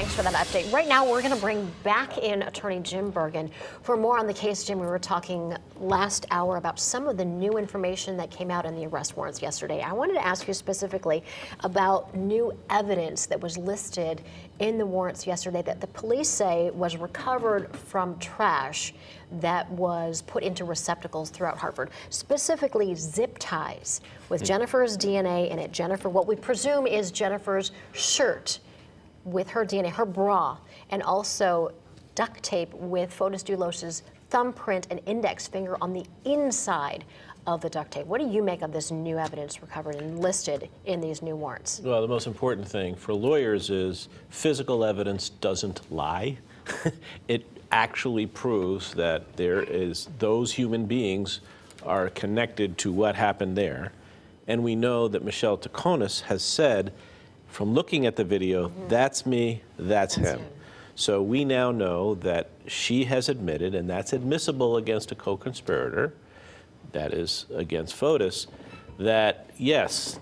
thanks for that update. Right now, we're going to bring back in attorney Jim Bergenn for more on the case. Jim, we were talking last hour about some of the new information that came out in the arrest warrants yesterday. I wanted to ask you specifically about new evidence that was listed in the warrants yesterday that the police say was recovered from trash that was put into receptacles throughout Hartford, specifically zip ties with Jennifer's DNA in it. Jennifer, what we presume is Jennifer's shirt with her DNA, her bra, and also duct tape with Fotis Dulos' thumbprint and index finger on the inside of the duct tape. What do you make of this new evidence recovered and listed in these new warrants? Well, the most important thing for lawyers is physical evidence doesn't lie. It actually proves that those human beings are connected to what happened there. And we know that Michelle Troconis has said, from looking at the video, that's me, that's him. So we now know that she has admitted, and that's admissible against a co-conspirator, that is against Fotis, that yes,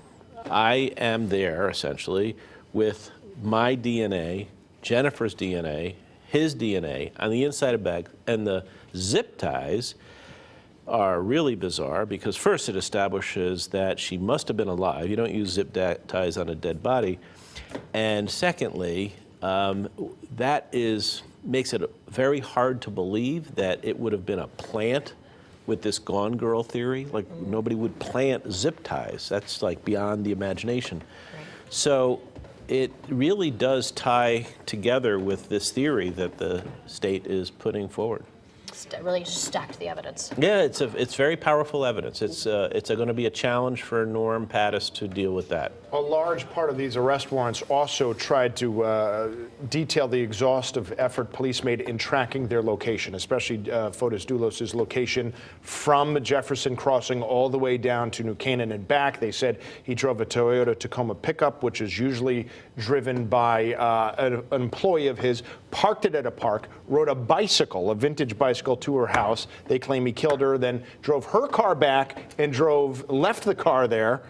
I am there essentially with my DNA, Jennifer's DNA, his DNA on the inside of the bag, and the zip ties are really bizarre because first it establishes that she must have been alive. You don't use zip ties on a dead body. And secondly, that makes it very hard to believe that it would have been a plant with this Gone Girl theory. Like nobody would plant zip ties. That's like beyond the imagination. Right. So it really does tie together with this theory that the state is putting forward. Really stacked the evidence. Yeah, it's very powerful evidence. It's going to be a challenge for Norm Pattis to deal with that. A large part of these arrest warrants also tried to detail the exhaustive effort police made in tracking their location, especially Fotis Dulos' location from Jefferson Crossing all the way down to New Canaan and back. They said he drove a Toyota Tacoma pickup, which is usually driven by an employee of his, parked it at a park, rode a bicycle, a vintage bicycle, to her house. They claim he killed her, then drove her car back and left the car there,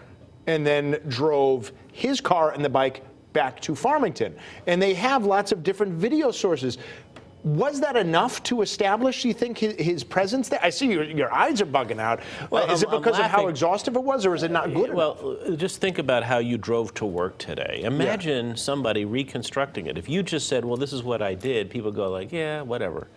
and then drove his car and the bike back to Farmington. And they have lots of different video sources. Was that enough to establish, you think, his presence there? I see your eyes are bugging out. Well, is it because of how exhaustive it was, or is it not good enough? Well, just think about how you drove to work today. Imagine somebody reconstructing it. If you just said, well, this is what I did, people go like, yeah, whatever.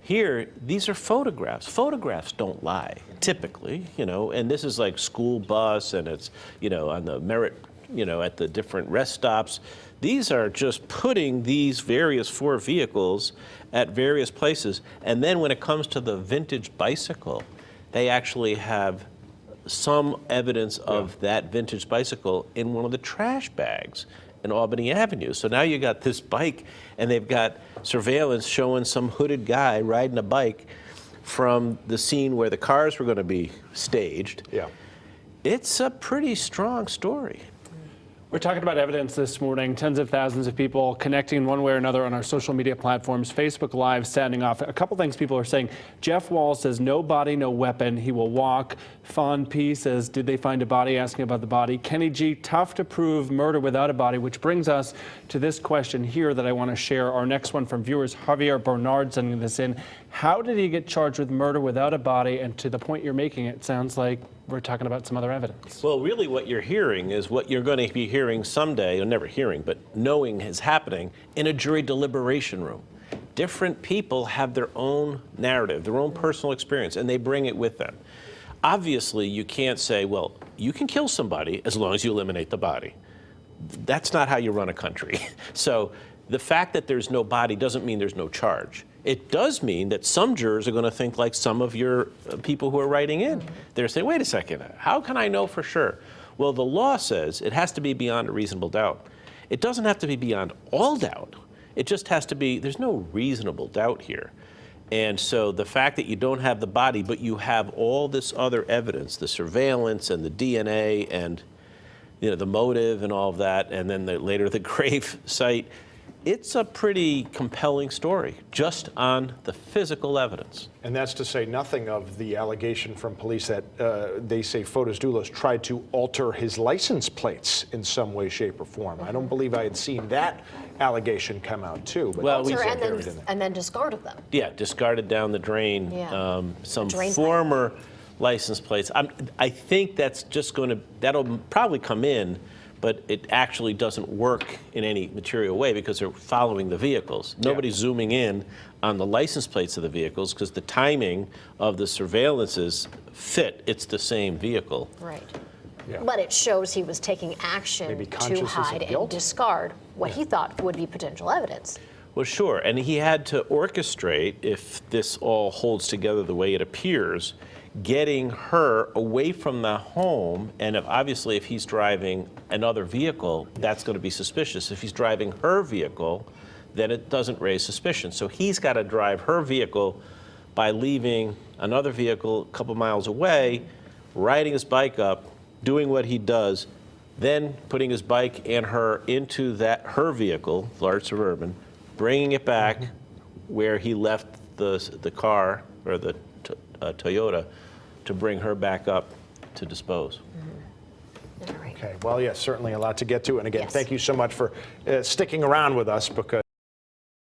Here, these are photographs. Photographs don't lie, typically, and this is like school bus, and it's, on the merit, at the different rest stops. These are just putting these various 4 vehicles at various places. And then when it comes to the vintage bicycle, they actually have some evidence of that vintage bicycle in one of the trash bags in Albany Avenue. So now you got this bike, and they've got surveillance showing some hooded guy riding a bike from the scene where the cars were going to be staged. Yeah. It's a pretty strong story. We're talking about evidence this morning. Tens of thousands of people connecting one way or another on our social media platforms. Facebook Live sounding off. A couple things people are saying. Jeff Wall says, no body, no weapon. He will walk. Fawn P says, did they find a body? Asking about the body. Kenny G, tough to prove murder without a body, which brings us to this question here that I want to share. Our next one from viewers, Javier Bernard sending this in. How did he get charged with murder without a body? And to the point you're making, it sounds like we're talking about some other evidence. Well, really what you're hearing is what you're going to be hearing someday, or never hearing, but knowing is happening in a jury deliberation room. Different people have their own narrative, their own personal experience, and they bring it with them. Obviously, you can't say, well, you can kill somebody as long as you eliminate the body. That's not how you run a country. So the fact that there's no body doesn't mean there's no charge. It does mean that some jurors are going to think like some of your people who are writing in. They're saying, wait a second, how can I know for sure? Well, the law says it has to be beyond a reasonable doubt. It doesn't have to be beyond all doubt. It just has to be, there's no reasonable doubt here. And so the fact that you don't have the body, but you have all this other evidence, the surveillance and the DNA and the motive and all of that, and then later the grave site, It's a pretty compelling story, just on the physical evidence. And that's to say nothing of the allegation from police that they say Fotis Dulos tried to alter his license plates in some way, shape, or form. I don't believe I had seen that allegation come out, too. But Well, Alter and then discarded them. Yeah, discarded down the drain. Yeah. Some Drain pipe. former license plates. I think that's just that'll probably come in, but it actually doesn't work in any material way because they're following the vehicles. Nobody's zooming in on the license plates of the vehicles because the timing of the surveillances fit. It's the same vehicle. Right. Yeah. But it shows he was taking action Maybe to consciousness of hide and guilt? discard what he thought would be potential evidence. Well, sure, and he had to orchestrate, if this all holds together the way it appears, getting her away from the home, and obviously if he's driving another vehicle, that's going to be suspicious. If he's driving her vehicle, then it doesn't raise suspicion. So he's got to drive her vehicle by leaving another vehicle a couple miles away, riding his bike up, doing what he does, then putting his bike and her into her vehicle, large Suburban, bringing it back where he left the car, or the Toyota, to bring her back up to dispose. All right. Okay, well, yes, certainly a lot to get to. And again, Yes. thank you so much for sticking around with us because